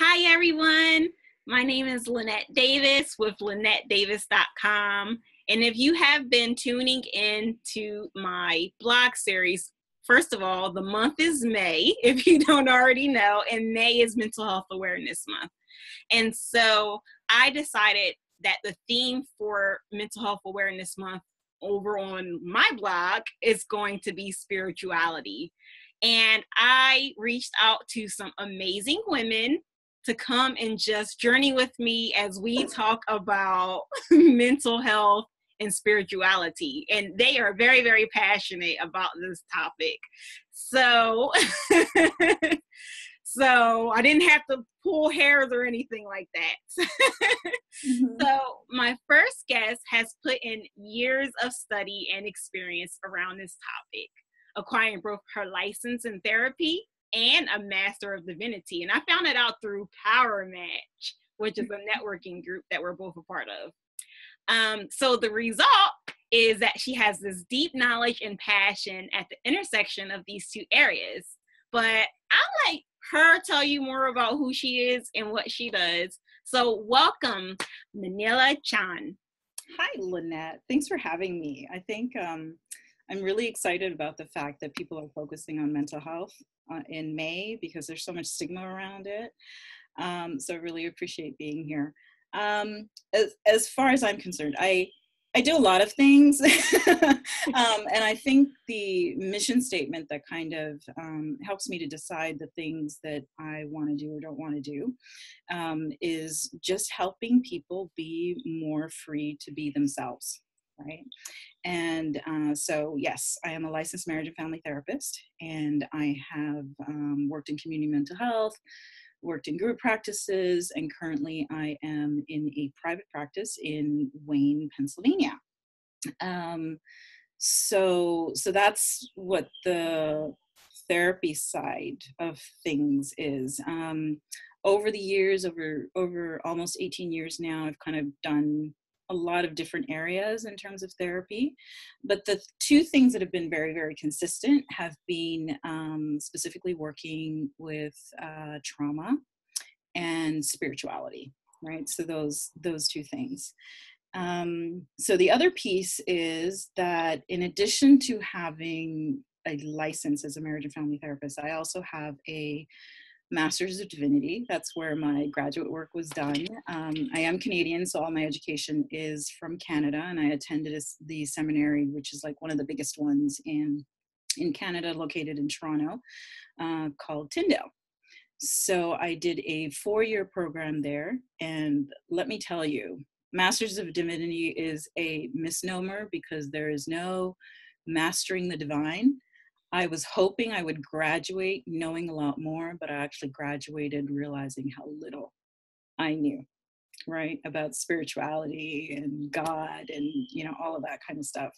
Hi, everyone. My name is Lynette Davis with LynetteDavis.com. And if you have been tuning in to my blog series, first of all, the month is May, if you don't already know, and May is Mental Health Awareness Month. And so I decided that the theme for Mental Health Awareness Month over on my blog is going to be spirituality. And I reached out to some amazing women to come and just journey with me as we talk about mental health and spirituality. And they are very, very passionate about this topic. So, so I didn't have to pull hairs or anything like that. So my first guest has put in years of study and experience around this topic, acquiring both her license in therapy and a Master of Divinity. And I found it out through Power Match, which is a networking group that we're both a part of. So the result is that she has this deep knowledge and passion at the intersection of these two areas. But I'll let her tell you more about who she is and what she does. So welcome, Mineela Chan. Hi, Lynette. Thanks for having me. I think I'm really excited about the fact that people are focusing on mental health in May because there's so much stigma around it. So I really appreciate being here. As far as I'm concerned, I do a lot of things. And I think the mission statement that kind of helps me to decide the things that I want to do or don't want to do is just helping people be more free to be themselves. Right. And so, yes, I am a licensed marriage and family therapist, and I have worked in community mental health, worked in group practices, and currently I am in a private practice in Wayne, Pennsylvania. So that's what the therapy side of things is. Over the years, over almost 18 years now, I've kind of done a lot of different areas in terms of therapy, but the two things that have been very, very consistent have been specifically working with trauma and spirituality, right? So those two things. So the other piece is that in addition to having a license as a marriage and family therapist, I also have a Master's of Divinity. That's where my graduate work was done. I am Canadian, so all my education is from Canada, and I attended the seminary, which is like one of the biggest ones in Canada, located in Toronto, called Tyndale. So I did a 4-year program there, and let me tell you, Master's of Divinity is a misnomer because there is no mastering the divine. I was hoping I would graduate knowing a lot more, but I actually graduated realizing how little I knew, right, about spirituality and God and, all of that kind of stuff.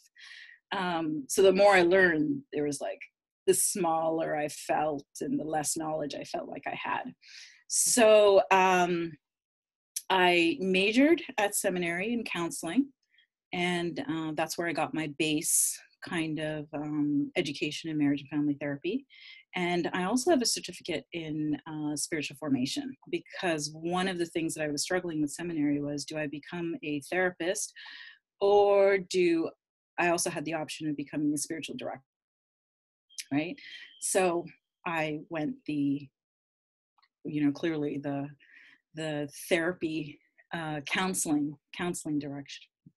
So the more I learned, there was like the smaller I felt and the less knowledge I felt like I had. So I majored at seminary in counseling, and that's where I got my base kind of education in marriage and family therapy. And I also have a certificate in spiritual formation, because one of the things that I was struggling with seminary was, do I become a therapist, or do I also had the option of becoming a spiritual director, right? So I went clearly the therapy counseling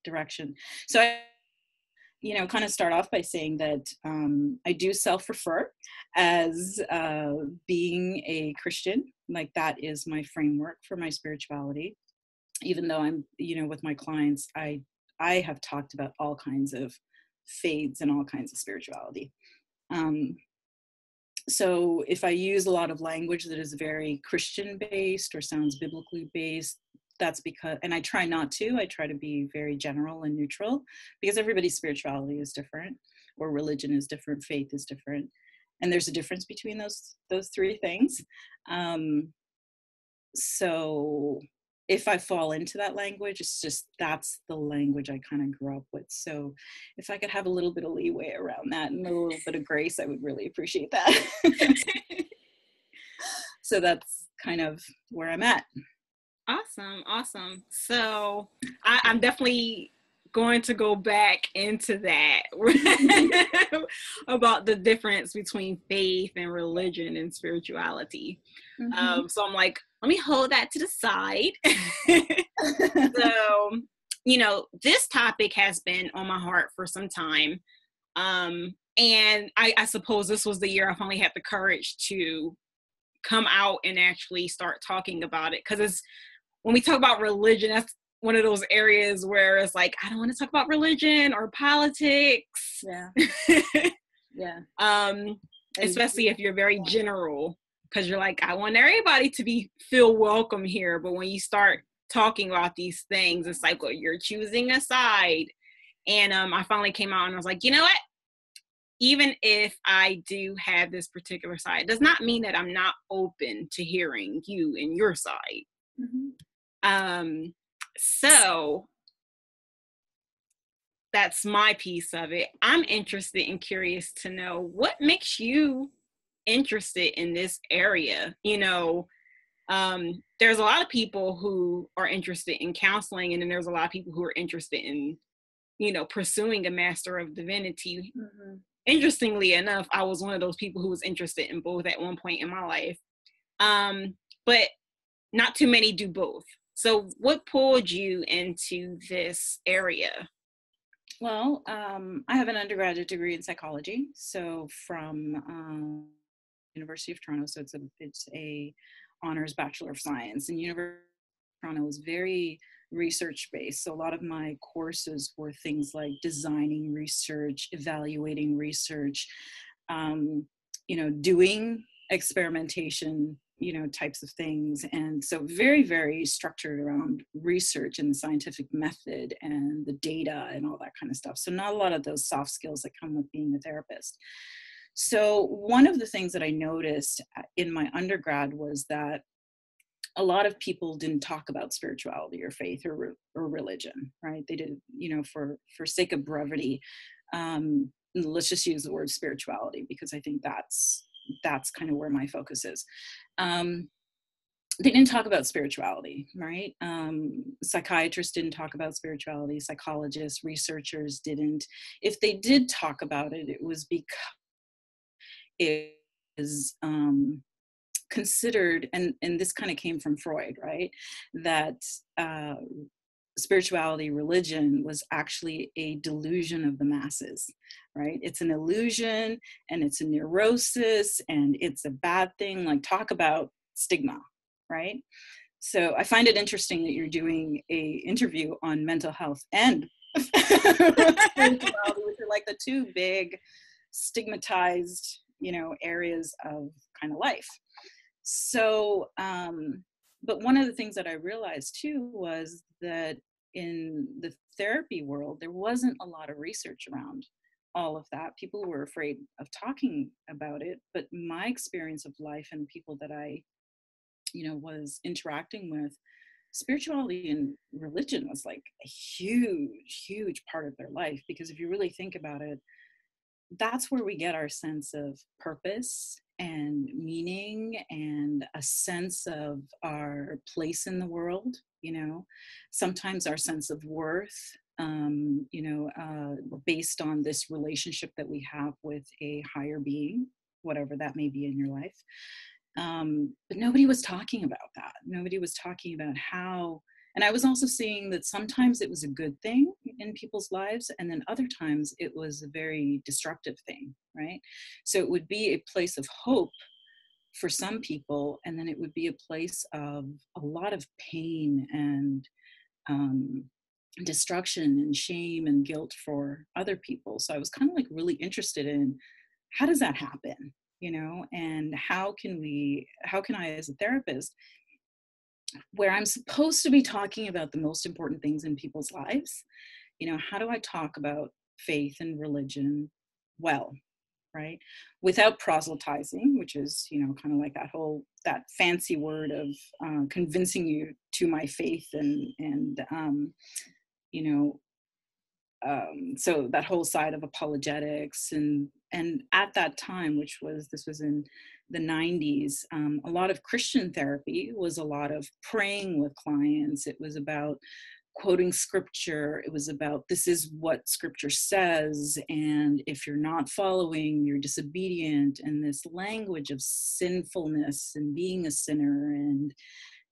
direction. So I kind of start off by saying that I do self-refer as being a Christian. Like, that is my framework for my spirituality. Even though I'm, with my clients, I have talked about all kinds of faiths and all kinds of spirituality. So if I use a lot of language that is very Christian based or sounds biblically based, that's because, and I try not to, I try to be very general and neutral, because everybody's spirituality is different, or religion is different, faith is different. And there's a difference between those three things. So if I fall into that language, it's just, that's the language I kind of grew up with. So if I could have a little bit of leeway around that and a little bit of grace, I would really appreciate that. So that's kind of where I'm at. Awesome. So I'm definitely going to go back into that about the difference between faith and religion and spirituality. Mm-hmm. So I'm like, let me hold that to the side. So, this topic has been on my heart for some time. And I suppose this was the year I finally had the courage to come out and actually start talking about it. Because when we talk about religion, that's one of those areas where it's like, I don't want to talk about religion or politics. Yeah. Yeah. Especially if you're very general, because you're like, I want everybody to feel welcome here. But when you start talking about these things, it's like, well, you're choosing a side. And I finally came out and I was like, you know what? Even if I do have this particular side, does not mean that I'm not open to hearing you and your side. Mm-hmm. So that's my piece of it. I'm interested and curious to know what makes you interested in this area. There's a lot of people who are interested in counseling, and then there's a lot of people who are interested in, pursuing a Master of Divinity. Mm-hmm. Interestingly enough, I was one of those people who was interested in both at one point in my life. But not too many do both. So what pulled you into this area? Well, I have an undergraduate degree in psychology, so from University of Toronto. So it's a honors Bachelor of Science, and University of Toronto is very research based. So a lot of my courses were things like designing research, evaluating research, doing experimentation, types of things. And so very, very structured around research and the scientific method and the data and all that kind of stuff. So not a lot of those soft skills that come with being a therapist. So one of the things that I noticed in my undergrad was that a lot of people didn't talk about spirituality or faith or religion, right? They did, for sake of brevity, let's just use the word spirituality, because I think that's kind of where my focus is. They didn't talk about spirituality, right? Psychiatrists didn't talk about spirituality. Psychologists, researchers didn't. If they did talk about it, it was because it is considered, and this kind of came from Freud, right? That spirituality, religion was actually a delusion of the masses, right? It's an illusion and it's a neurosis and it's a bad thing. Like, talk about stigma, right? So I find it interesting that you're doing a interview on mental health and spirituality, which are like the two big stigmatized, areas of kind of life. So, but one of the things that I realized too was that in the therapy world, there wasn't a lot of research around all of that. People were afraid of talking about it. But my experience of life and people that I, was interacting with, spirituality and religion was like a huge, huge part of their life. Because if you really think about it, that's where we get our sense of purpose and meaning and a sense of our place in the world, sometimes our sense of worth, based on this relationship that we have with a higher being, whatever that may be in your life. But nobody was talking about that. Nobody was talking about how. And I was also seeing that sometimes it was a good thing in people's lives, and then other times it was a very destructive thing, right? So it would be a place of hope for some people, and then it would be a place of a lot of pain and destruction and shame and guilt for other people. So I was kind of like really interested in, how does that happen? And how can I, as a therapist, where I'm supposed to be talking about the most important things in people's lives, how do I talk about faith and religion well, right? Without proselytizing, which is, kind of like that fancy word of convincing you to my faith and so that whole side of apologetics and at that time, this was in the 90s, a lot of Christian therapy was a lot of praying with clients. It was about quoting scripture. It was about, this is what scripture says, and if you're not following, you're disobedient, and this language of sinfulness and being a sinner. And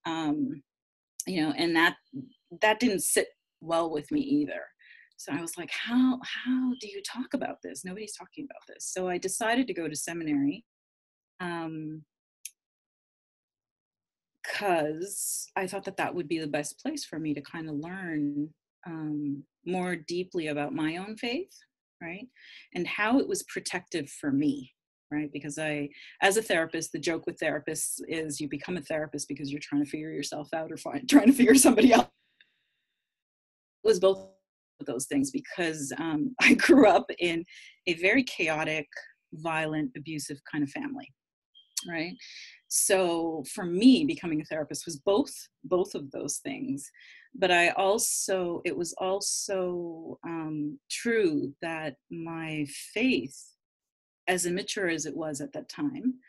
and that didn't sit well with me either. So I was like, how do you talk about this? Nobody's talking about this. So I decided to go to seminary, because I thought that would be the best place for me to kind of learn more deeply about my own faith, right? And how it was protective for me, right? Because as a therapist, the joke with therapists is you become a therapist because you're trying to figure yourself out or trying to figure somebody out. It was both of those things, because I grew up in a very chaotic, violent, abusive kind of family, right? So for me, becoming a therapist was both of those things. But it was also true that my faith, as immature as it was at that time,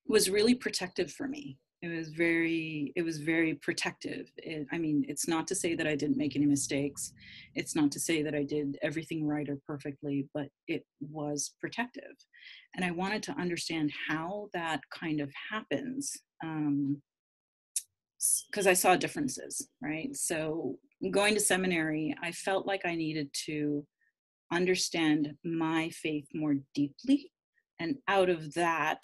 was really protective for me. It was very protective. It's not to say that I didn't make any mistakes. It's not to say that I did everything right or perfectly, but it was protective. And I wanted to understand how that kind of happens, because I saw differences, right? So going to seminary, I felt like I needed to understand my faith more deeply. And out of that,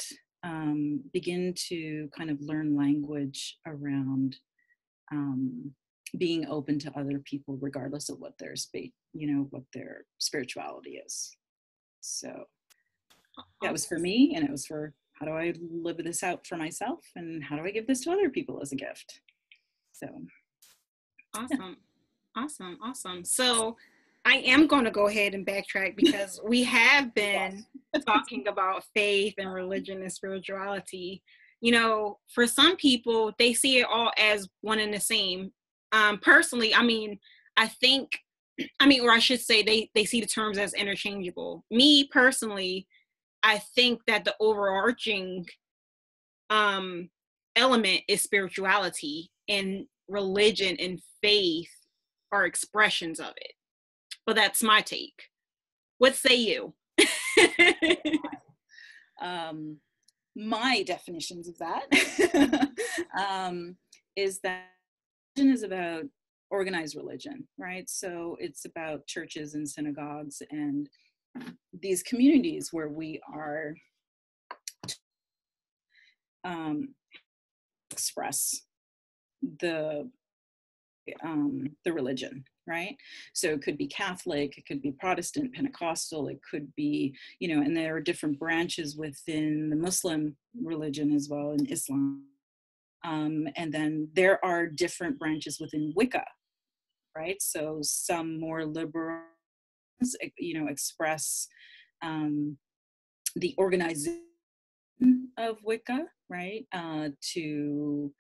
begin to kind of learn language around being open to other people, regardless of what their what their spirituality is. So that was for me, and it was for, how do I live this out for myself, and how do I give this to other people as a gift? So awesome. Yeah. Awesome. So I am going to go ahead and backtrack, because we have been talking about faith and religion and spirituality. For some people, they see it all as one and the same. Personally, I think, or I should say they see the terms as interchangeable. Me personally, I think that the overarching element is spirituality, and religion and faith are expressions of it. But that's my take. What say you? My definitions of that is that religion is about organized religion, right? So it's about churches and synagogues and these communities where we are express the religion, right? So it could be Catholic, it could be Protestant, Pentecostal, it could be, and there are different branches within the Muslim religion as well, in Islam. And then there are different branches within Wicca, right? So some more liberal, express the organization of Wicca, right? To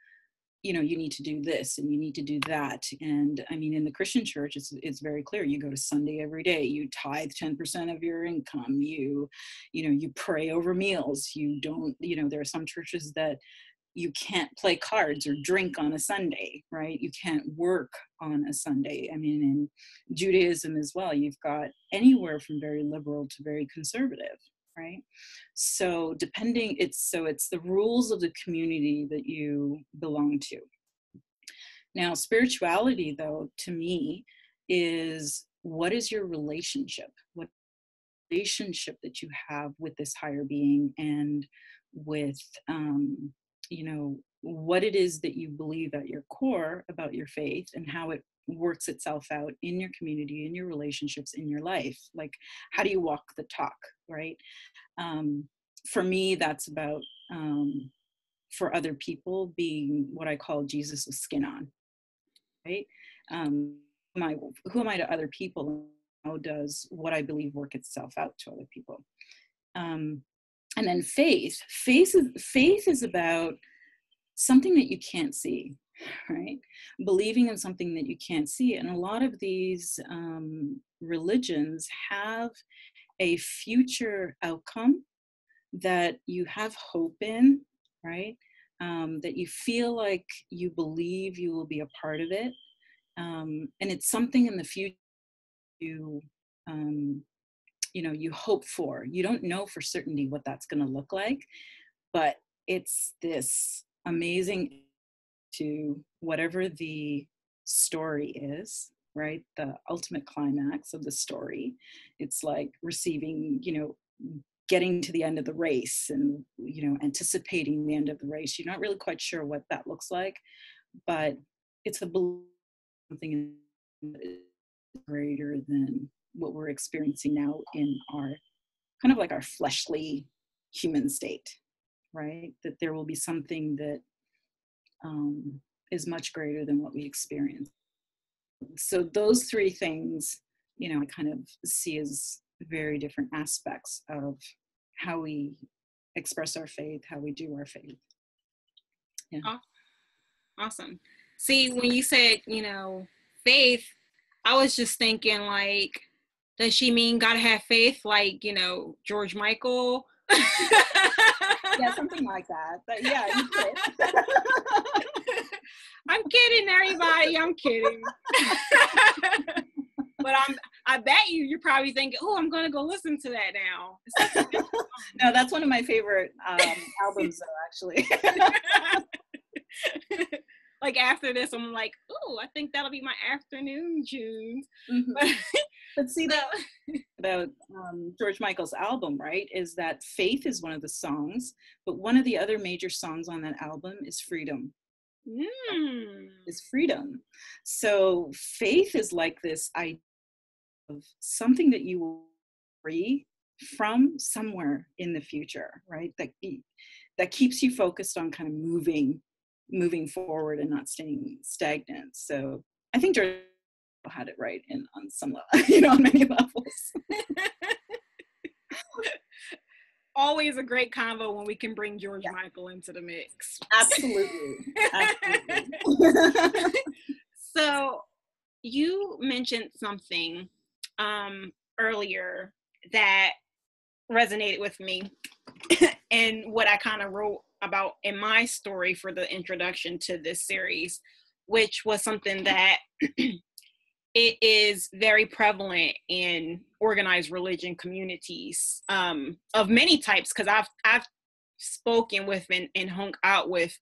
you need to do this and you need to do that. And in the Christian church, it's very clear. You go to Sunday every day, you tithe 10% of your income, you pray over meals. You don't, there are some churches that you can't play cards or drink on a Sunday, right? You can't work on a Sunday. In Judaism as well, you've got anywhere from very liberal to very conservative, right? So it's the rules of the community that you belong to. Now, spirituality, though, to me, is, what is your relationship? What relationship that you have with this higher being, and with, what it is that you believe at your core about your faith, and how it works itself out in your community, in your relationships, in your life. Like, how do you walk the talk, right? For me, that's about, for other people, being what I call Jesus with skin on, right? Who am I to other people? How does what I believe work itself out to other people? And then faith is about something that you can't see, right? Believing in something that you can't see. And a lot of these religions have a future outcome that you have hope in, right? That you feel like you believe you will be a part of it. And it's something in the future you, you hope for. You don't know for certainty what that's going to look like, but it's this amazing to whatever the story is, right? The ultimate climax of the story. It's like receiving, getting to the end of the race and, anticipating the end of the race. You're not really quite sure what that looks like, but it's something greater than what we're experiencing now in our kind of like our fleshly human state, right? That there will be something that is much greater than what we experience. So those three things, I kind of see as very different aspects of how we express our faith, how we do our faith. Yeah. Awesome. See, when you said, faith, I was just thinking like, does she mean gotta have faith like, George Michael? Yeah, something like that. But yeah, you could. I'm kidding, everybody. I'm kidding. But I bet you're probably thinking, oh, I'm gonna go listen to that now. No, that's one of my favorite albums, though, actually. Like after this, I'm like, oh, I think that'll be my afternoon tunes. Mm-hmm. But see, about George Michael's album, right, is that faith is one of the songs, but one of the other major songs on that album is freedom. Is freedom. So faith is like this idea of something that you will free from somewhere in the future, right? That keeps you focused on kind of moving forward and not staying stagnant. So I think George had it right on some level, on many levels. Always a great combo when we can bring George Michael into the mix. Absolutely. Absolutely. So you mentioned something earlier that resonated with me and what I kind of wrote about in my story for the introduction to this series, which was something that it is very prevalent in organized religion communities of many types, because I've spoken with and hung out with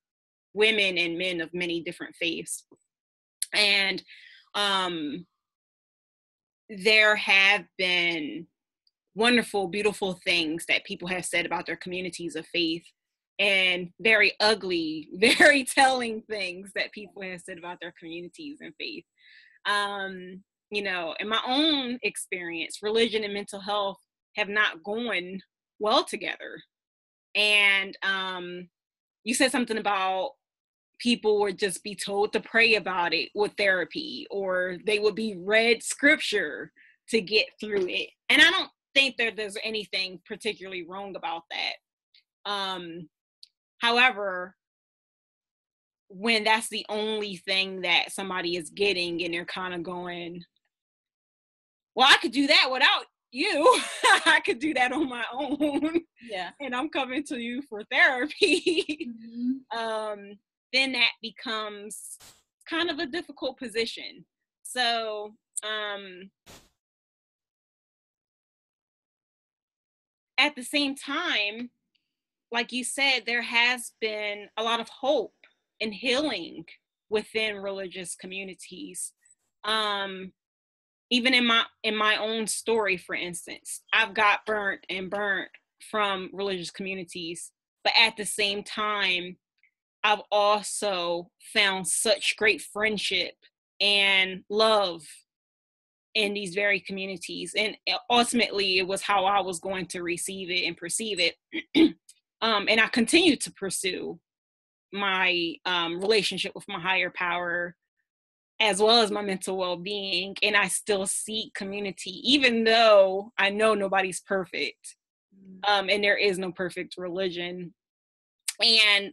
women and men of many different faiths. And there have been wonderful, beautiful things that people have said about their communities of faith, and very ugly, very telling things that people have said about their communities and faith. In my own experience, religion and mental health have not gone well together. And you said something about people would just be told to pray about it with therapy, or they would be read scripture to get through it. And I don't think there's anything particularly wrong about that. However, when that's the only thing that somebody is getting and they're kind of going, well, I could do that without you. I could do that on my own. Yeah. And I'm coming to you for therapy. Mm-hmm. Then that becomes kind of a difficult position. So, at the same time, like you said, there has been a lot of hope and healing within religious communities. Even in my own story, for instance, I've got burnt from religious communities, but at the same time, I've also found such great friendship and love in these very communities. And ultimately, it was how I was going to receive it and perceive it. And I continue to pursue my relationship with my higher power, as well as my mental well-being. And I still seek community, even though I know nobody's perfect. And there is no perfect religion. And,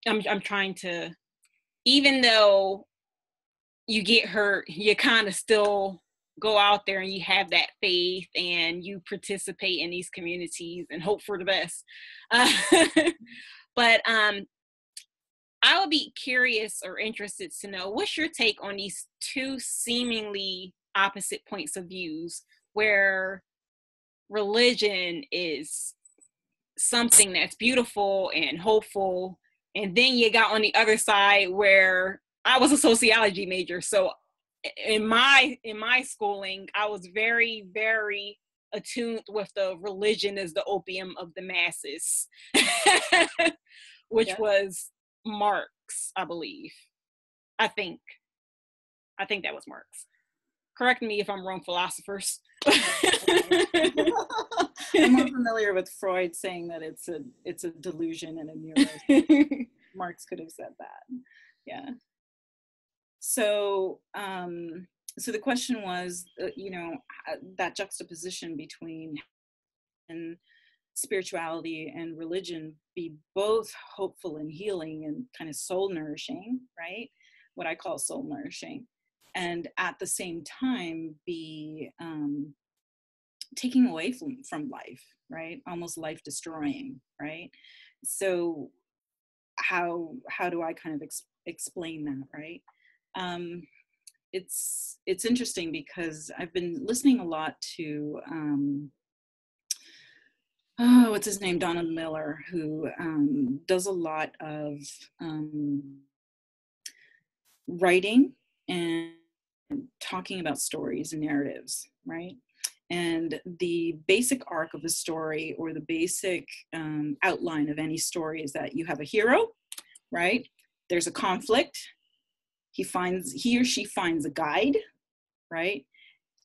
I'm trying to, even though you get hurt, you kind of still go out there and you have that faith and you participate in these communities and hope for the best. But I would be curious or interested to know, what's your take on these two seemingly opposite points of views, where religion is something that's beautiful and hopeful, and then you got on the other side where I was a sociology major, so in my schooling, I was very, very attuned with the religion as the opium of the masses, which was Marx, I believe. I think that was Marx. Correct me if I'm wrong, philosophers. I'm more familiar with Freud saying that it's a delusion and a mirror. Marx could have said that. Yeah. So so the question was, that juxtaposition between spirituality and religion be both hopeful and healing and kind of soul nourishing, right? What I call soul nourishing, and at the same time be taking away from life, right? Almost life destroying, right? So how do I kind of explain that, right? It's interesting because I've been listening a lot to what's his name, Donald Miller, who does a lot of writing and talking about stories and narratives, right? And the basic arc of a story, or the basic outline of any story, is that you have a hero, right? There's a conflict. He or she finds a guide, right,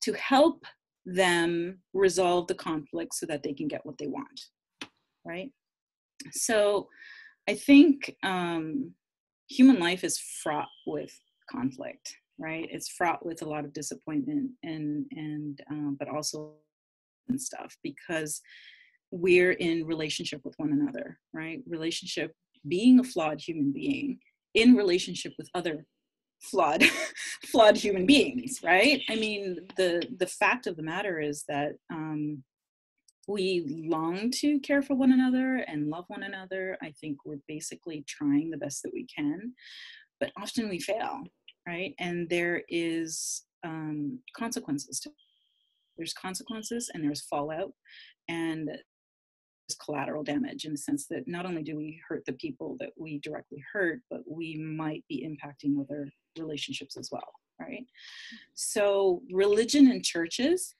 to help them resolve the conflict so that they can get what they want, right? So I think human life is fraught with conflict, right? It's fraught with a lot of disappointment and but also and stuff, because we're in relationship with one another, right? Relationship, being a flawed human being in relationship with other flawed human beings, right? I mean, the fact of the matter is that we long to care for one another and love one another. I think we're basically trying the best that we can, but often we fail, right? And there is consequences to there's consequences, and there's fallout, and there's collateral damage, in the sense that not only do we hurt the people that we directly hurt, but we might be impacting other relationships as well, right? So religion and churches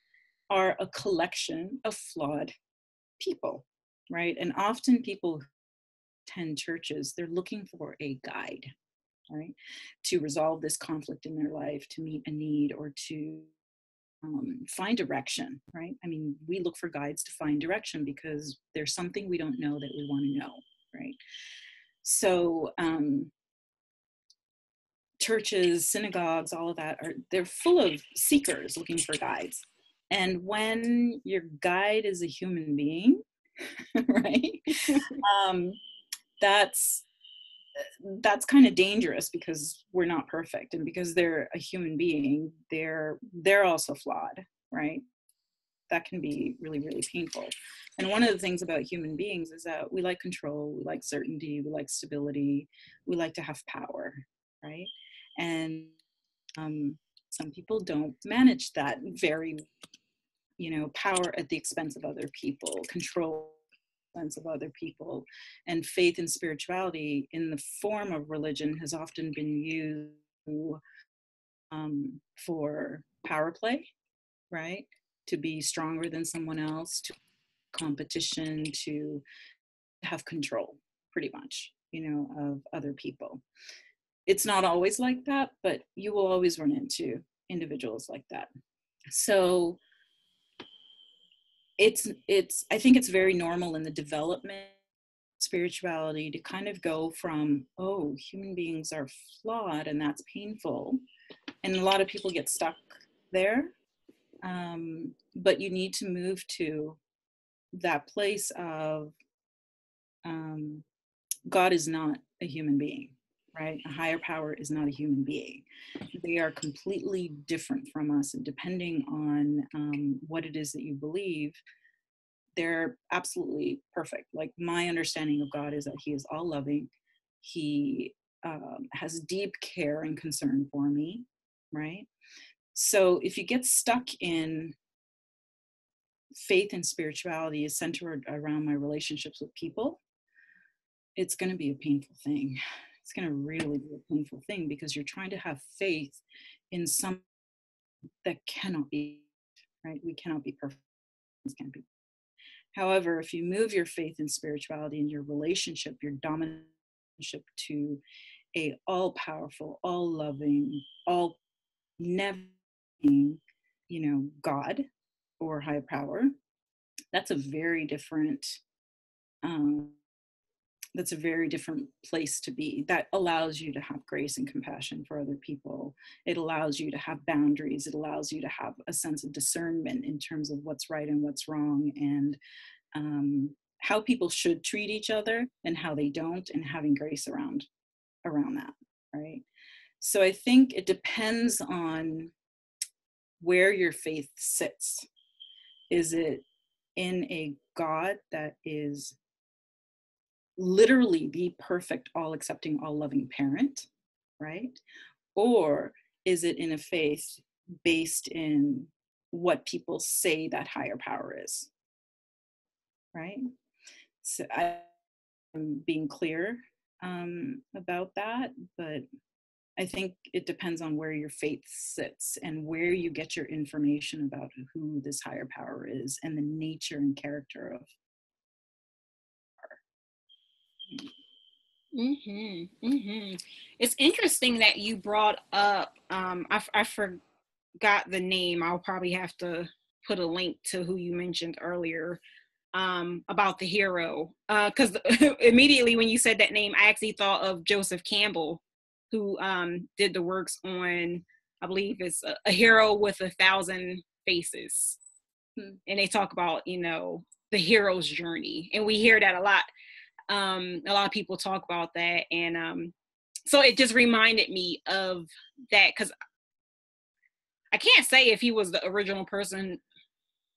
are a collection of flawed people, right? And often people who attend churches, they're looking for a guide, right, to resolve this conflict in their life, to meet a need, or to find direction, right? I mean, we look for guides to find direction because there's something we don't know that we want to know, right? So churches, synagogues, all of that they're full of seekers looking for guides. And when your guide is a human being, right, that's kind of dangerous, because we're not perfect, and because they're a human being, they're also flawed, right? That can be really, really painful. And one of the things about human beings is that we like control, we like certainty, we like stability, we like to have power, right? And some people don't manage that very, power at the expense of other people, control of other people. And faith and spirituality in the form of religion has often been used for power play, right? To be stronger than someone else, to competition, to have control, pretty much, of other people. It's not always like that, but you will always run into individuals like that. So I think it's very normal in the development of spirituality to kind of go from, oh, human beings are flawed and that's painful. And a lot of people get stuck there. But you need to move to that place of God is not a human being, right? A higher power is not a human being. They are completely different from us, and depending on what it is that you believe, they're absolutely perfect. Like, my understanding of God is that he is all loving. He has deep care and concern for me, right? So if you get stuck in faith and spirituality is centered around my relationships with people, it's going to be a painful thing. It's going to really be a painful thing, because you're trying to have faith in something that cannot be, right? We cannot be perfect. This can't be. However, if you move your faith and spirituality and your relationship, your dominant relationship to a all-powerful, all-loving, all never, God or higher power, that's a very different um, that's a very different place to be. That allows you to have grace and compassion for other people. It allows you to have boundaries. It allows you to have a sense of discernment in terms of what's right and what's wrong, and how people should treat each other and how they don't, and having grace around that, right? So I think it depends on where your faith sits. Is it in a God that is literally the perfect, all accepting, all loving parent, right? Or is it in a faith based in what people say that higher power is, right? So I'm being clear about that, but I think it depends on where your faith sits and where you get your information about who this higher power is and the nature and character of her. It's interesting that you brought up, I forgot the name. I'll probably have to put a link to who you mentioned earlier, about the hero. Because immediately when you said that name, I actually thought of Joseph Campbell, who did the works on, I believe it's a Hero with 1,000 Faces. And they talk about, the hero's journey. And we hear that a lot. A lot of people talk about that. And so it just reminded me of that, because I can't say if he was the original person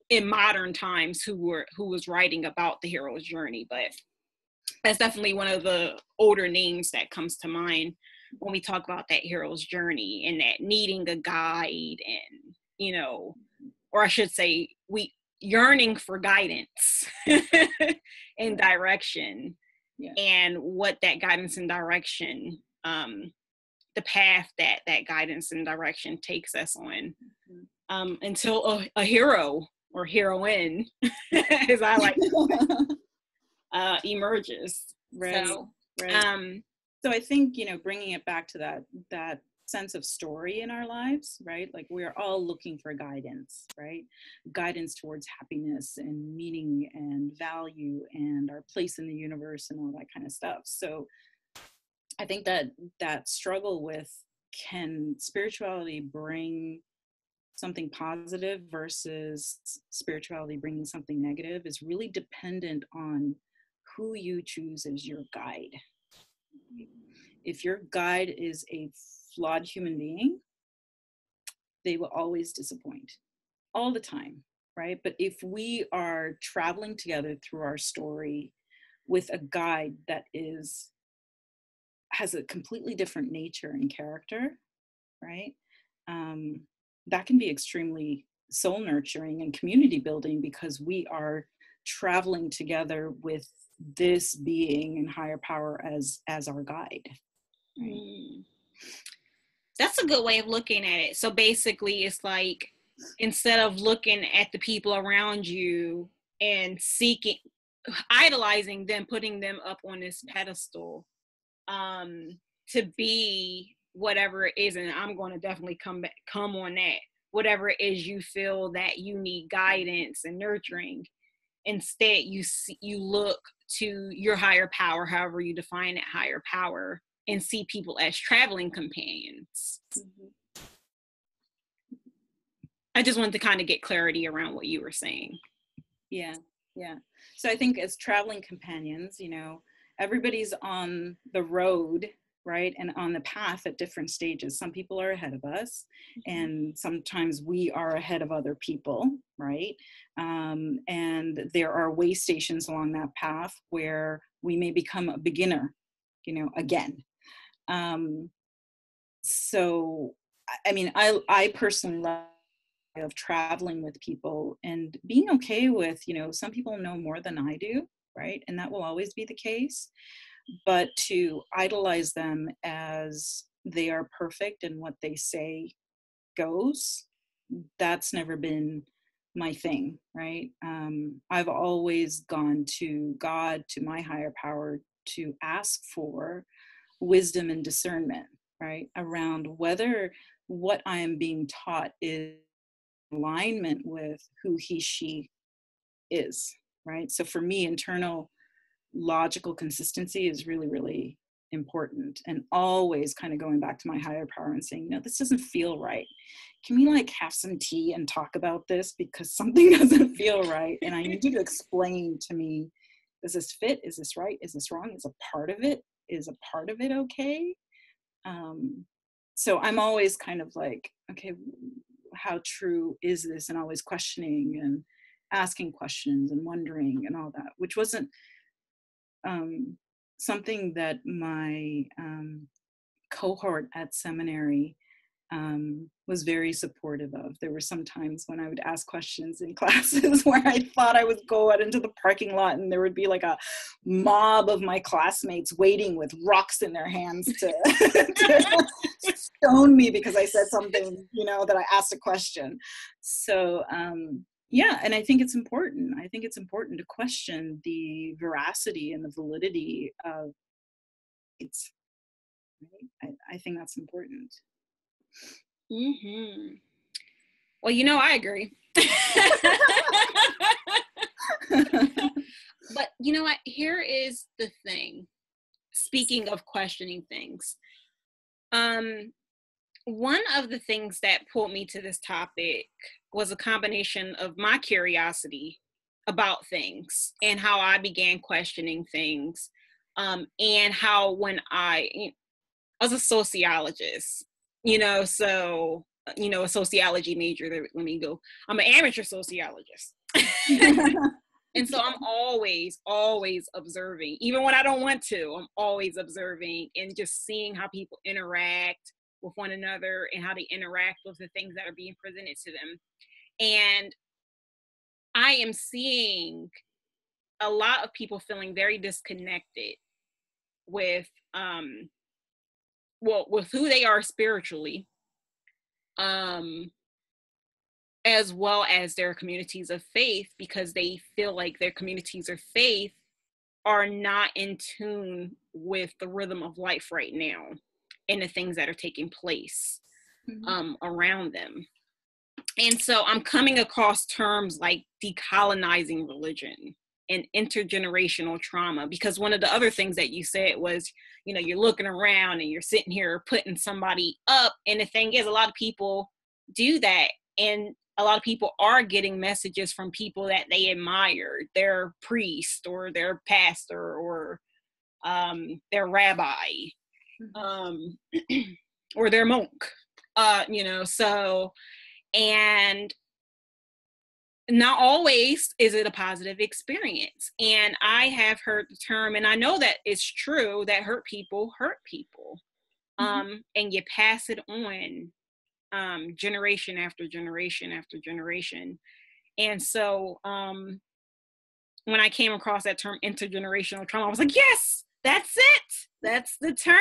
in modern times who was writing about the hero's journey, but that's definitely one of the older names that comes to mind when we talk about that hero's journey and that needing a guide, and or I should say, we yearning for guidance and direction. Yeah. And what that guidance and direction, the path that guidance and direction takes us on, until a hero or heroine, as I like to say, emerges. Right. So, right. So I think, bringing it back to that sense of story in our lives, right? Like, we're all looking for guidance, right? Guidance towards happiness and meaning and value and our place in the universe and all that kind of stuff. So I think that struggle with, can spirituality bring something positive versus spirituality bringing something negative, is really dependent on who you choose as your guide. If your guide is a flawed human being, they will always disappoint, all the time, right? But if we are traveling together through our story with a guide that has a completely different nature and character, right? That can be extremely soul nurturing and community building, because we are traveling together with this being and higher power as our guide. Right? That's a good way of looking at it. So basically, it's like, instead of looking at the people around you and idolizing them, putting them up on this pedestal, to be whatever it is, and I'm going to definitely come on that, whatever it is you feel that you need guidance and nurturing. Instead, you look to your higher power, however you define that higher power, and see people as traveling companions. I just wanted to kind of get clarity around what you were saying. Yeah. So I think as traveling companions, everybody's on the road right? And on the path at different stages. Some people are ahead of us, and sometimes we are ahead of other people, right? And there are way stations along that path where we may become a beginner, again. So, I mean, I personally love of traveling with people and being okay with, some people know more than I do, right? And that will always be the case. But to idolize them as they are perfect and what they say goes, that's never been my thing, right? I've always gone to God, to my higher power, to ask for wisdom and discernment, right? Around whether what I am being taught is alignment with who he, she is, right? So for me, internal logical consistency is really, really important, and always kind of going back to my higher power and saying, no, this doesn't feel right. Can we have some tea and talk about this, because something doesn't feel right, and I need you to explain to me, does this fit? Is this right? Is this wrong? Is a part of it okay? So I'm always kind of okay, how true is this? And always questioning and asking questions and wondering and all that, which wasn't something that my cohort at seminary was very supportive of. There were some times when I would ask questions in classes where I thought I would go out into the parking lot and there would be a mob of my classmates waiting with rocks in their hands to, to stone me because I said something, that I asked a question. So, yeah, and I think it's important. I think it's important to question the veracity and the validity of it. Right? I think that's important. Mm-hmm. Well, I agree. But you know what? Here is the thing. Speaking of questioning things, one of the things that pulled me to this topic was a combination of my curiosity about things and how I began questioning things, and how when I was a sociologist, so, a sociology major. Let me go. I'm an amateur sociologist. And so I'm always observing, even when I don't want to. I'm always observing and just seeing how people interact with one another and how they interact with the things that are being presented to them. And I am seeing a lot of people feeling very disconnected with with who they are spiritually, as well as their communities of faith, because they feel like their communities of faith are not in tune with the rhythm of life right now and the things that are taking place around them. And so I'm coming across terms like decolonizing religion and intergenerational trauma, because one of the other things that you said was, you're looking around and you're sitting here putting somebody up. And the thing is, a lot of people do that. And a lot of people are getting messages from people that they admire, their priest or their pastor or their rabbi, or their monk, so, and not always is it a positive experience. And I have heard the term, and I know that it's true, that hurt people, and you pass it on, generation after generation after generation. And so when I came across that term intergenerational trauma, I was like, yes, that's it. That's the term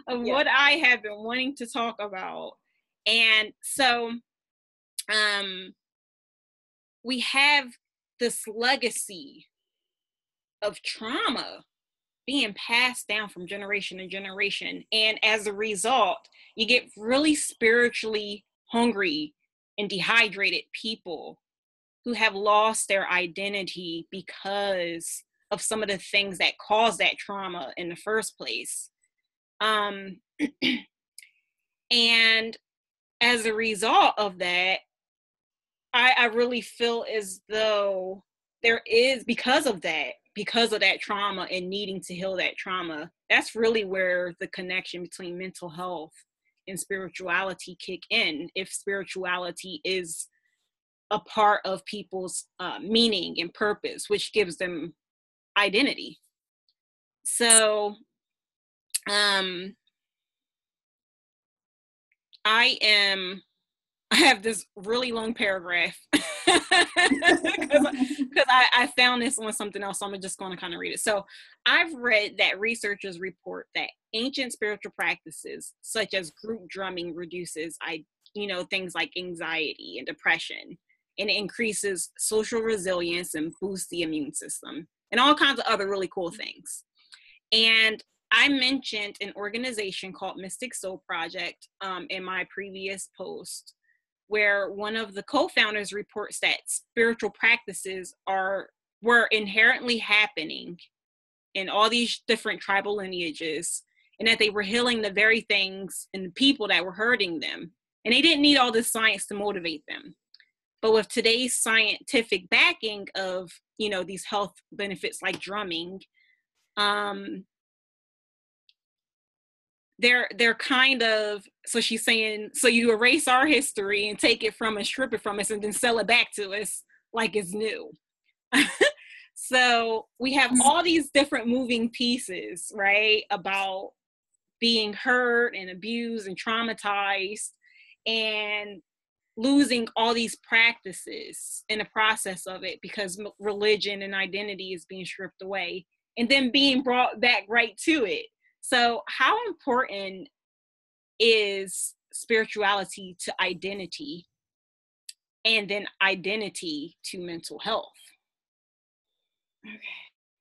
of what I have been wanting to talk about. And so we have this legacy of trauma being passed down from generation to generation. And as a result, you get really spiritually hungry and dehydrated people who have lost their identity because of some of the things that caused that trauma in the first place. And as a result of that, I really feel as though there is, because of that, because of that trauma and needing to heal that trauma, that's really where the connection between mental health and spirituality kick in. If spirituality is a part of people's meaning and purpose, which gives them identity. So I have this really long paragraph because I found this on something else, so I'm just going to kind of read it. So I've read that researchers report that ancient spiritual practices such as group drumming reduces things like anxiety and depression, and it increases social resilience and boosts the immune system and all kinds of other really cool things. And I mentioned an organization called Mystic Soul Project in my previous post, where one of the co-founders reports that spiritual practices were inherently happening in all these different tribal lineages, and that they were healing the very things and the people that were hurting them. And they didn't need all this science to motivate them. But with today's scientific backing of, these health benefits like drumming, they're kind of, so she's saying, so you erase our history and take it from us, strip it from us, and then sell it back to us like it's new. So we have all these different moving pieces, right, about being hurt and abused and traumatized and losing all these practices in the process of it because religion and identity is being stripped away and then being brought back right to it. So how important is spirituality to identity and then identity to mental health? Okay,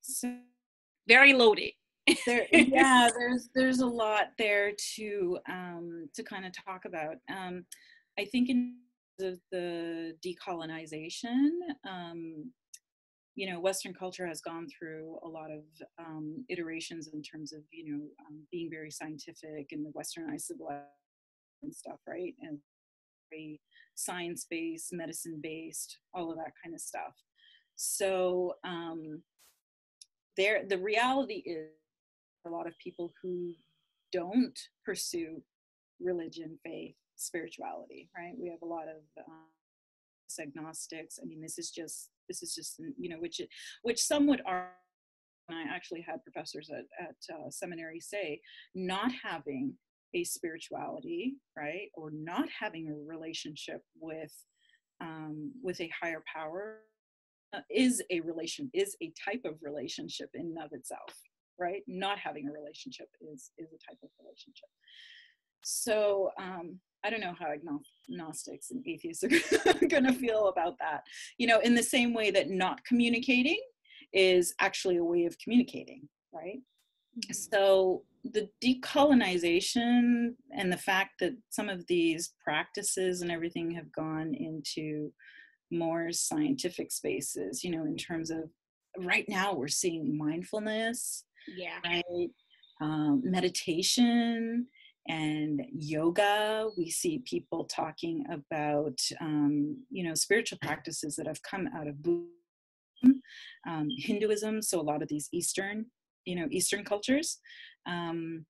so very loaded. There's a lot there to kind of talk about. I think in terms of the decolonization, Western culture has gone through a lot of iterations in terms of, being very scientific and the westernized civilization and stuff, right? And very science-based, medicine-based, all of that kind of stuff. So the reality is a lot of people who don't pursue religion, faith, spirituality, right? We have a lot of agnostics. I mean, this is just which some would argue, and I actually had professors at seminary say, not having a spirituality, right, or not having a relationship with a higher power is a type of relationship in and of itself, right? Not having a relationship is a type of relationship. So I don't know how agnostics and atheists are going to feel about that. In the same way that not communicating is actually a way of communicating, right? Mm-hmm. So the decolonization and the fact that some of these practices and everything have gone into more scientific spaces, in terms of right now we're seeing mindfulness, right? Meditation and yoga. We see people talking about, spiritual practices that have come out of Buddhism, Hinduism. So a lot of these Eastern cultures, having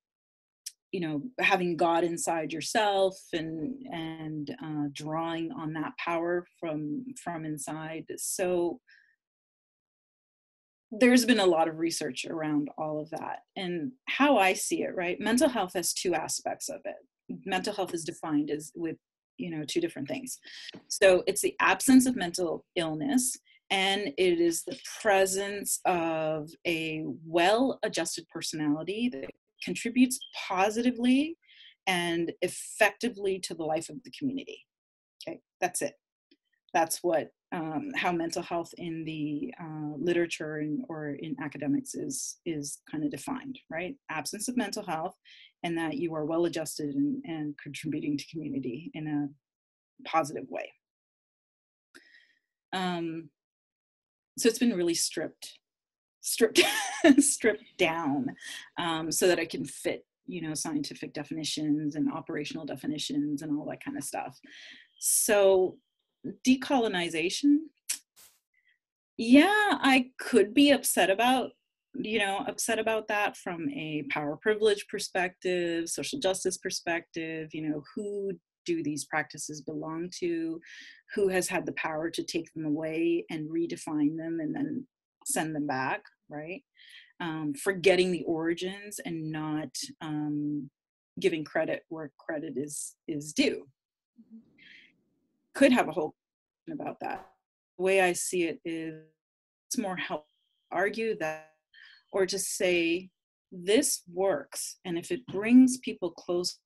God inside yourself and drawing on that power from inside. So there's been a lot of research around all of that. And how I see it, right? Mental health has two aspects of it. Mental health is defined as with, two different things. So it's the absence of mental illness, and it is the presence of a well-adjusted personality that contributes positively and effectively to the life of the community. Okay, that's it. That's what how mental health in the literature or in academics is kind of defined, right? Absence of mental health, and that you are well adjusted and contributing to community in a positive way. So it's been really stripped down so that it can fit, scientific definitions and operational definitions and all that kind of stuff. So decolonization, Yeah, I could be upset about, upset about that from a power privilege perspective, social justice perspective, who do these practices belong to, who has had the power to take them away and redefine them and then send them back, right? Forgetting the origins and not giving credit where credit is due. Could have a whole about that. The way I see it is it's more helpful to argue that, or just say this works, and if it brings people close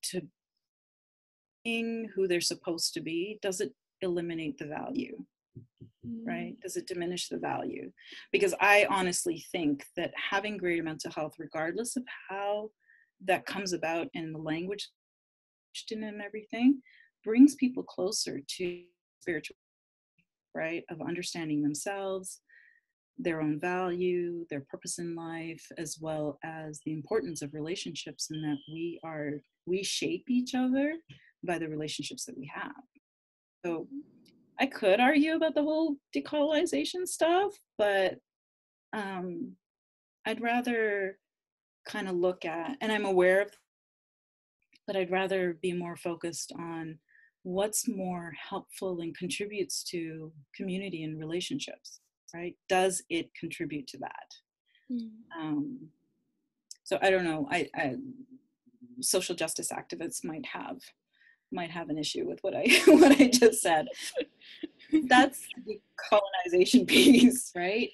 to being who they're supposed to be, does it eliminate the value? Right? Does it diminish the value? Because I honestly think that having greater mental health, regardless of how that comes about in the language and everything, brings people closer to spiritual, right? Of understanding themselves, their own value, their purpose in life, as well as the importance of relationships, and that we shape each other by the relationships that we have. So I could argue about the whole decolonization stuff, but I'd rather kind of look at, and I'm aware of, but I'd rather be more focused on what's more helpful and contributes to community and relationships, right? Does it contribute to that? So I don't know. I social justice activists might have an issue with what I what I just said. That's the colonization piece, right?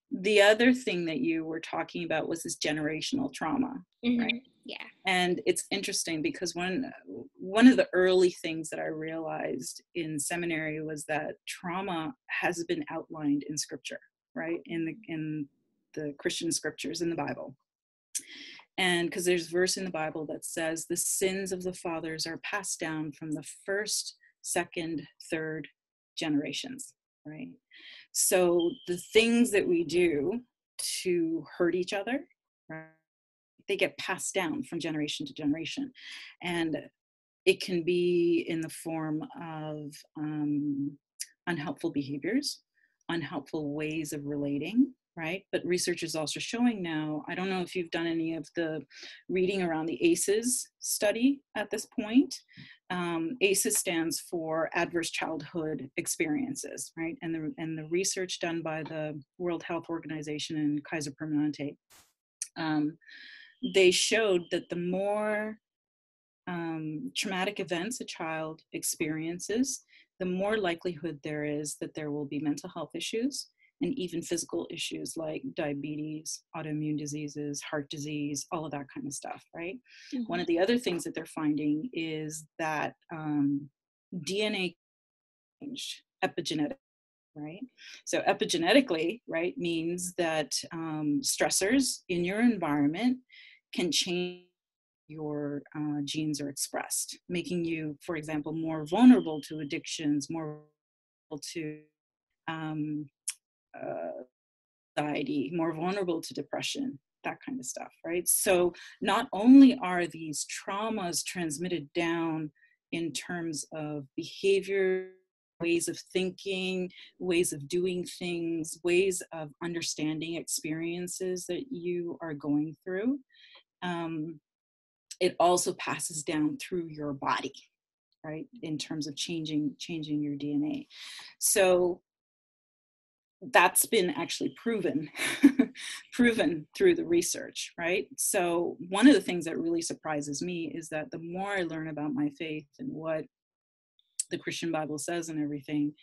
The other thing that you were talking about was this generational trauma, right? Yeah. And it's interesting because one of the early things that I realized in seminary was that trauma has been outlined in scripture, right? In the Christian scriptures, in the Bible. And because there's a verse in the Bible that says the sins of the fathers are passed down from the first, second, third generations, right? So the things that we do to hurt each other, right, they get passed down from generation to generation. And it can be in the form of unhelpful behaviors, unhelpful ways of relating, right? But research is also showing now, I don't know if you've done any of the reading around the ACEs study at this point. ACEs stands for Adverse Childhood Experiences, right? And the research done by the World Health Organization and Kaiser Permanente, they showed that the more traumatic events a child experiences, the more likelihood there is that there will be mental health issues and even physical issues like diabetes, autoimmune diseases, heart disease, all of that kind of stuff, right? One of the other things that they're finding is that DNA change epigenetic, right? So epigenetically, right, means that stressors in your environment can change your genes are expressed, making you, for example, more vulnerable to addictions, more vulnerable to anxiety, more vulnerable to depression, that kind of stuff, right? So not only are these traumas transmitted down in terms of behavior, ways of thinking, ways of doing things, ways of understanding experiences that you are going through, it also passes down through your body, right? In terms of changing your DNA. So that's been actually proven through the research, right? So one of the things that really surprises me is that the more I learn about my faith and what the Christian Bible says and everything,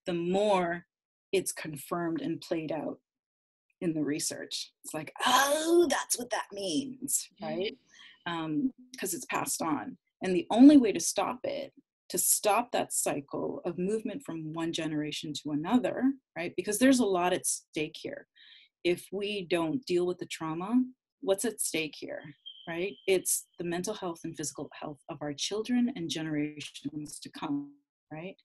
the more it's confirmed and played out in the research. It's like, oh, that's what that means, right? Because it's passed on. And the only way to stop it, to stop that cycle of movement from one generation to another, right? Because there's a lot at stake here. If we don't deal with the trauma, what's at stake here, right? It's the mental health and physical health of our children and generations to come, right?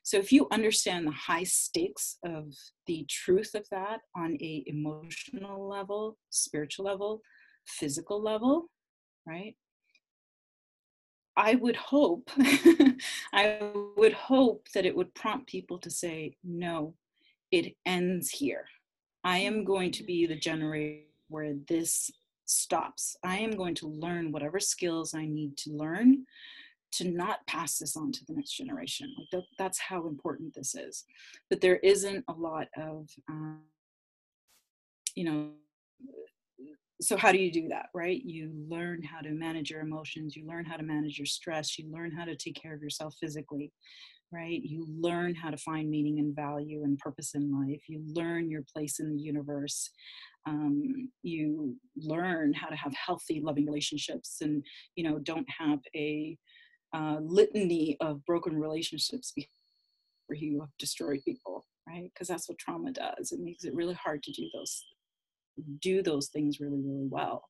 So if you understand the high stakes of the truth of that on a emotional level, spiritual level, physical level, right? I would hope, I would hope that it would prompt people to say, no, it ends here. I am going to be the generator where this stops. I am going to learn whatever skills I need to learn to not pass this on to the next generation. Like that's how important this is. But there isn't a lot of, you know, so how do you do that, right? You learn how to manage your emotions, you learn how to manage your stress, you learn how to take care of yourself physically, right? You learn how to find meaning and value and purpose in life. You learn your place in the universe. You learn how to have healthy, loving relationships, and don't have a litany of broken relationships where you have destroyed people, right? Because that's what trauma does. It makes it really hard to do those things really, really well.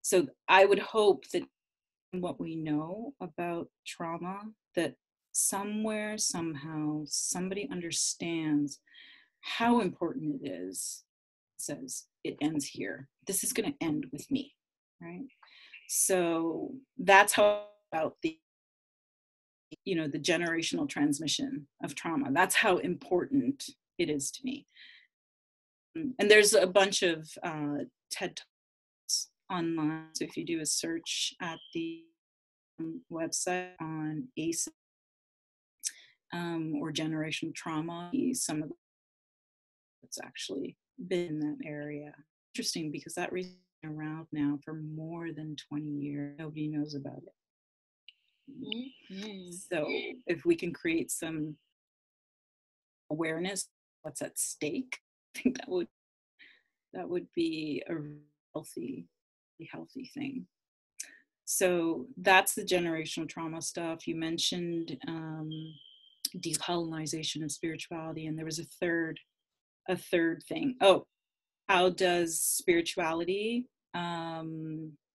So I would hope that what we know about trauma, that somewhere, somehow, somebody understands how important it is. Says it ends here. This is going to end with me, right? So that's how about the generational transmission of trauma. That's how important it is to me. And there's a bunch of TED Talks online. So if you do a search at the website on ACE or generational trauma, some of it's actually been in that area. Interesting, because that research has been around now for more than 20 years. Nobody knows about it. Mm-hmm. So if we can create some awareness what's at stake, I think that would be a healthy thing. So that's the generational trauma stuff. You mentioned decolonization of spirituality, and there was a third thing. Oh, how does spirituality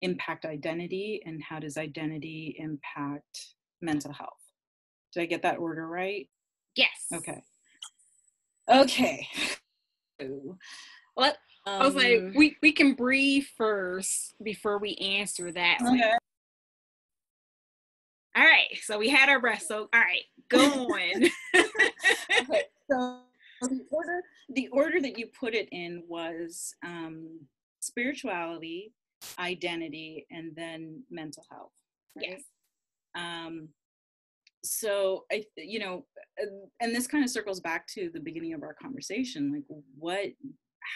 impact identity, and how does identity impact mental health? Did I get that order right? Yes. Okay. Well, I was like, we can breathe first before we answer that one. Okay. All right, so we had our breath. So, all right, go on. Okay, so the order that you put it in was spirituality, identity, and then mental health. Right? Yes. So and this kind of circles back to the beginning of our conversation. Like,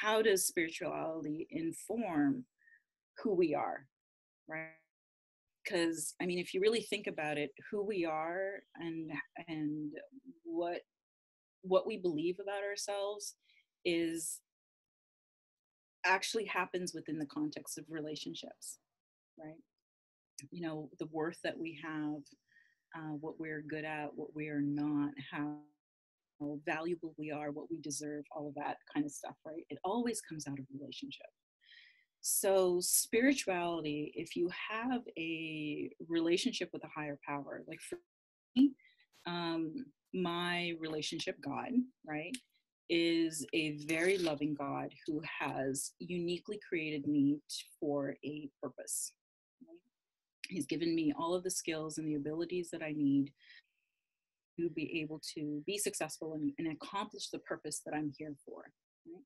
how does spirituality inform who we are, right? Because if you really think about it, who we are and what we believe about ourselves is actually happens within the context of relationships, right? The worth that we have, what we're good at, what we are not, how valuable we are, what we deserve, all of that kind of stuff, right? It always comes out of relationship. So spirituality, if you have a relationship with a higher power, like for me, my relationship, God, right, is a very loving God who has uniquely created me for a purpose. Right? He's given me all of the skills and the abilities that I need to be able to be successful and accomplish the purpose that I'm here for. Right?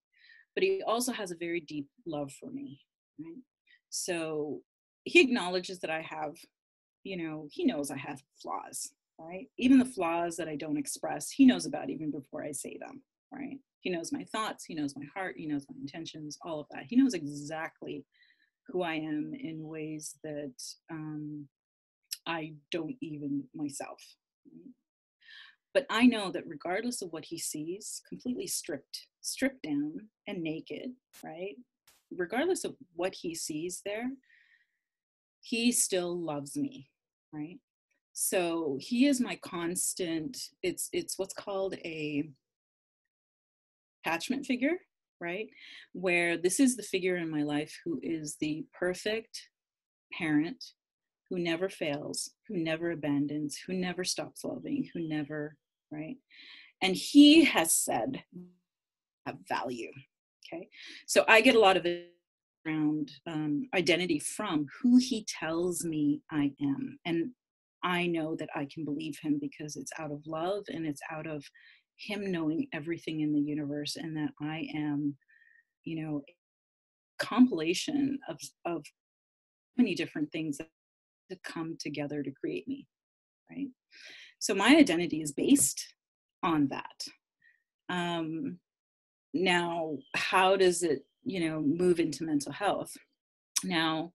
But he also has a very deep love for me. Right? So he acknowledges that I have, he knows I have flaws, right? Even the flaws that I don't express, he knows about even before I say them, right? He knows my thoughts, he knows my heart, he knows my intentions, all of that. He knows exactly who I am in ways that I don't even myself. Right? But I know that regardless of what he sees, completely stripped down and naked, right? Regardless of what he sees there, he still loves me, right? So he is my constant, it's what's called a attachment figure, right? Where this is the figure in my life who is the perfect parent, who never fails, who never abandons, who never stops loving, who never, right? And he has said, have value, okay? So I get a lot of it around identity from who he tells me I am. And I know that I can believe him because it's out of love and it's out of him knowing everything in the universe, and that I am, you know, a compilation of many different things that come together to create me, right? So my identity is based on that. Now, how does it, move into mental health? Now,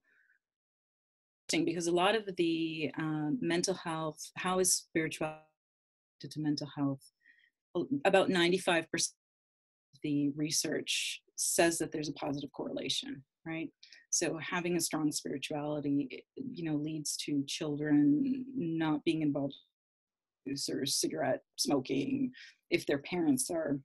because a lot of the mental health, how is spirituality to mental health? About 95% of the research says that there's a positive correlation, right? So having a strong spirituality, leads to children not being involved in use or cigarette smoking. If their parents are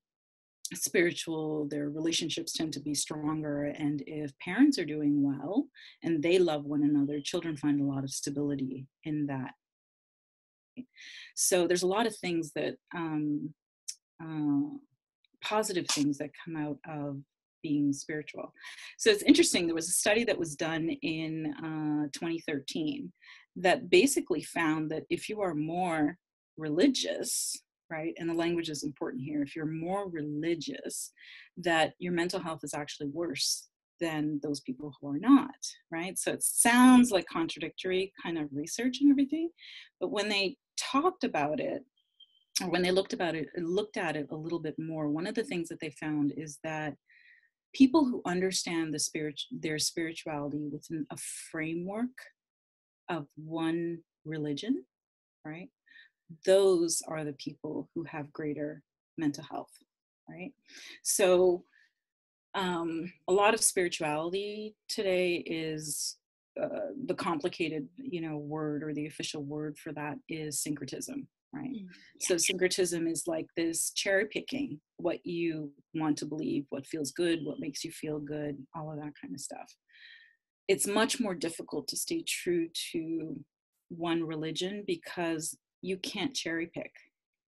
spiritual, their relationships tend to be stronger. And if parents are doing well and they love one another, children find a lot of stability in that. So there's a lot of things that positive things that come out of being spiritual. So it's interesting, there was a study that was done in 2013 that basically found that if you are more religious, right, and the language is important here, if you're more religious, that your mental health is actually worse than those people who are not, right? So it sounds like contradictory kind of research and everything, but when they talked about it, or when they looked at it a little bit more, one of the things that they found is that people who understand their spirituality within a framework of one religion, right? Those are the people who have greater mental health, right? So a lot of spirituality today is the complicated, word, or the official word for that is syncretism, right? Yeah. So syncretism is like this cherry picking what you want to believe, what feels good, what makes you feel good, all of that kind of stuff. It's much more difficult to stay true to one religion because you can't cherry pick,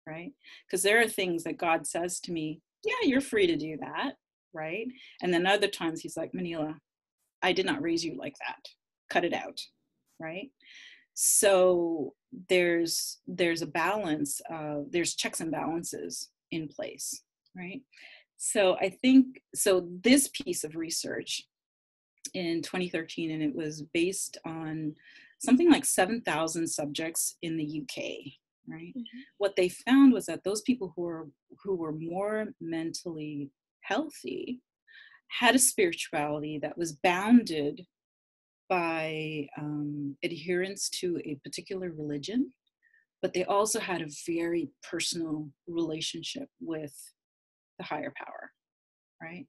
right? Because there are things that God says to me, yeah, you're free to do that, right? And then other times he's like, Mineela, I did not raise you like that. Cut it out, right? So there's a balance, there's checks and balances in place, right? So I think, so this piece of research in 2013, and it was based on something like 7,000 subjects in the UK, right? Mm-hmm. What they found was that those people who were more mentally healthy had a spirituality that was bounded by adherence to a particular religion, but they also had a very personal relationship with the higher power, right?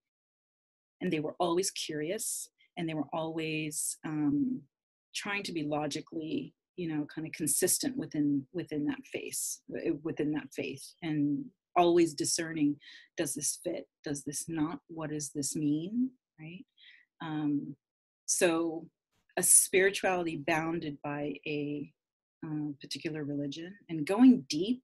And they were always curious, and they were always trying to be logically, kind of consistent within that faith, and always discerning, does this fit? Does this not? What does this mean? Right? So a spirituality bounded by a particular religion and going deep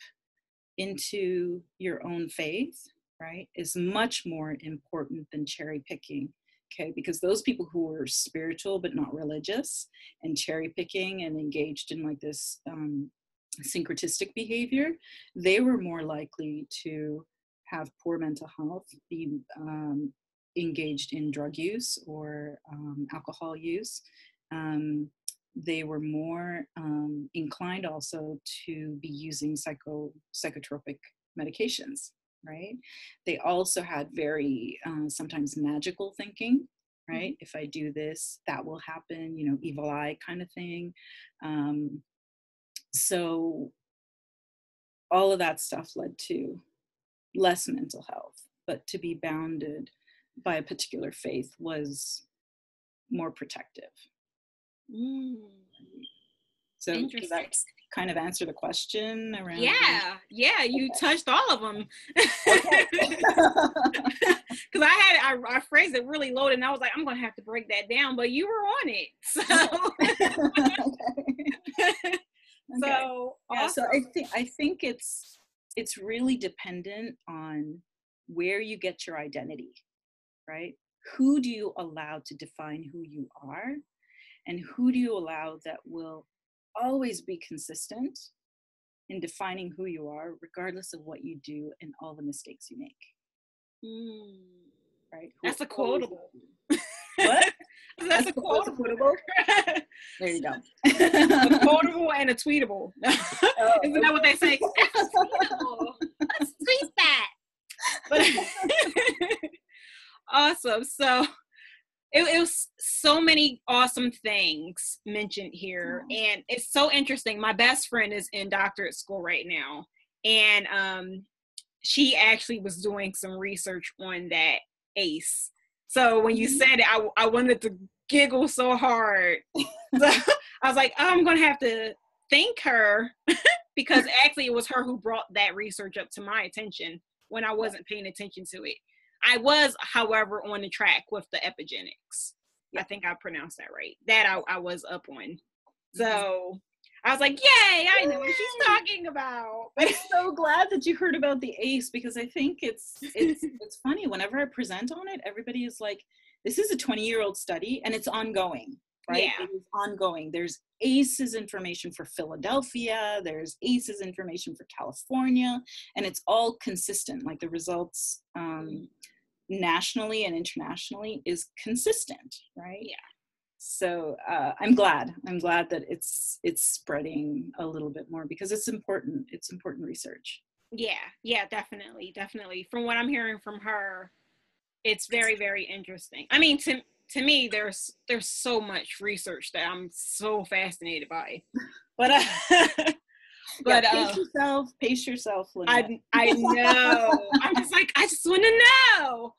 into your own faith, right, is much more important than cherry picking. Okay, because those people who were spiritual but not religious and cherry picking and engaged in like this syncretistic behavior, they were more likely to have poor mental health, be engaged in drug use or alcohol use. They were more inclined also to be using psychotropic medications, right? They also had very sometimes magical thinking, right? If I do this, that will happen, evil eye kind of thing. So all of that stuff led to less mental health, but to be bounded by a particular faith was more protective. So does that kind of answer the question around? Yeah, you touched all of them. Because I phrased it really loaded, and I was like, I'm gonna have to break that down, but you were on it. So, okay. So yeah, awesome. So I think it's really dependent on where you get your identity, right? who do you allow to define who you are, and who do you allow that will always be consistent in defining who you are, regardless of what you do and all the mistakes you make. Right? That's a quotable. What? That's a quotable. There you go. A quotable and a tweetable. Isn't that what they say? That's tweetable. Let's tweet that. But awesome. So it was so many awesome things mentioned here. And it's so interesting. My best friend is in doctorate school right now. And she actually was doing some research on that ACE. So when you said it, I wanted to giggle so hard. So I was like, oh, I'm going to have to thank her because actually it was her who brought that research up to my attention when I wasn't paying attention to it. I was, however, on the track with the epigenetics. I think I pronounced that right. That I was up on. So I was like, yay, I know what she's talking about. I'm so glad that you heard about the ACE, because I think it's funny. Whenever I present on it, everybody is like, this is a 20-year-old study and it's ongoing, right? Yeah. It is ongoing. There's ACEs information for Philadelphia. There's ACEs information for California, and it's all consistent. Like the results nationally and internationally is consistent, right? Yeah. So I'm glad that it's spreading a little bit more, because it's important research. Yeah, definitely. From what I'm hearing from her, it's very, very interesting. I mean, to me, there's so much research that I'm so fascinated by, but pace yourself, Lynette. I know. I'm just like, I just want to know,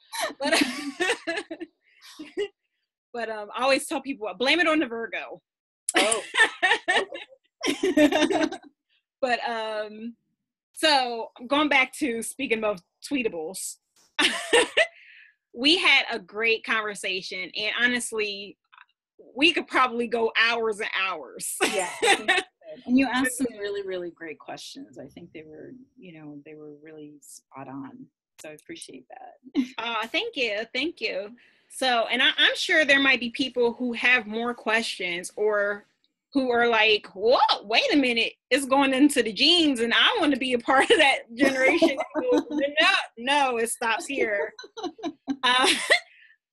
but I always tell people, blame it on the Virgo. Oh. But so going back to speaking of tweetables, we had a great conversation, and honestly, we could probably go hours and hours. Yeah. And you asked some really, really great questions. I think they were really spot on. So I appreciate that. Thank you. So, and I'm sure there might be people who have more questions, or who are like, whoa, wait a minute, it's going into the genes and I want to be a part of that generation. No, it stops here.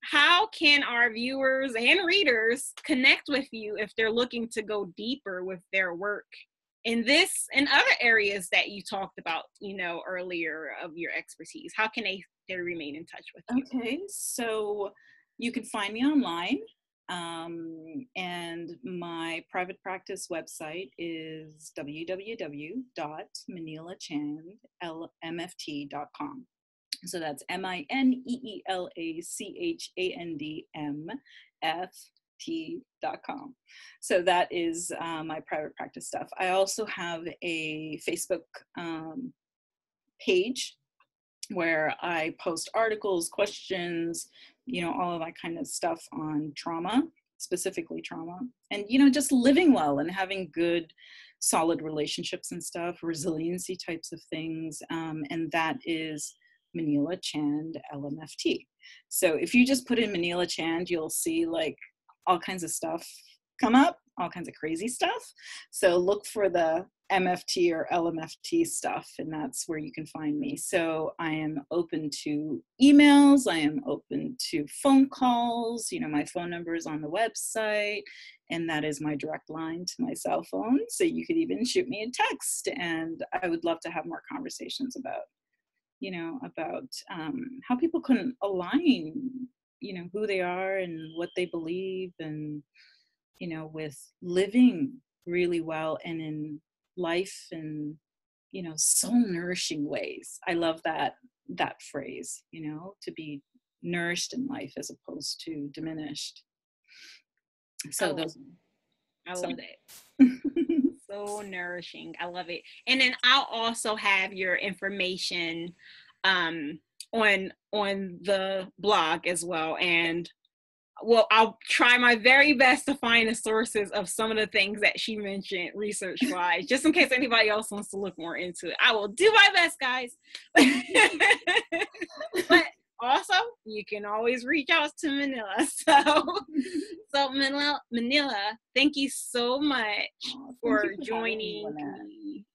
How can our viewers and readers connect with you if they're looking to go deeper with their work in this and other areas that you talked about, earlier of your expertise? How can they remain in touch with you? Okay, so you can find me online. And my private practice website is www.mineelachandlmft.com. So that's MINEELACHANDMFT.com. So that is my private practice stuff. I also have a Facebook page where I post articles, questions, all of that kind of stuff on trauma, specifically trauma, and, just living well and having good, solid relationships and stuff, resiliency types of things. And that is Mineela Chand LMFT. So if you just put in Mineela Chand, you'll see like all kinds of stuff come up, all kinds of crazy stuff. So look for the MFT or LMFT stuff, and that's where you can find me. So I am open to emails. I am open to phone calls. My phone number is on the website, and that is my direct line to my cell phone. So you could even shoot me a text, and I would love to have more conversations about how people can align, who they are and what they believe, and, with living really well and in life and, soul nourishing ways. I love that phrase, to be nourished in life as opposed to diminished. So I love it. So nourishing. I love it. And then I'll also have your information on the blog as well. And I'll try my very best to find the sources of some of the things that she mentioned research-wise, just in case anybody else wants to look more into it. I will do my best, guys. But also, you can always reach out to Mineela. So Mineela, thank you so much for joining me.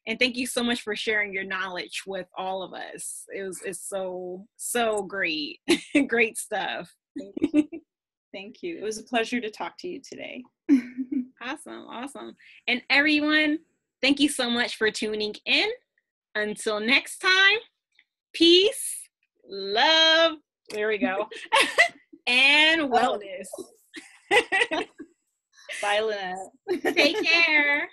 And thank you so much for sharing your knowledge with all of us. It's so great. Great stuff. Thank you. It was a pleasure to talk to you today. Awesome. And everyone, thank you so much for tuning in. Until next time, peace, love, there we go, and wellness. Bye, Lynette. Take care.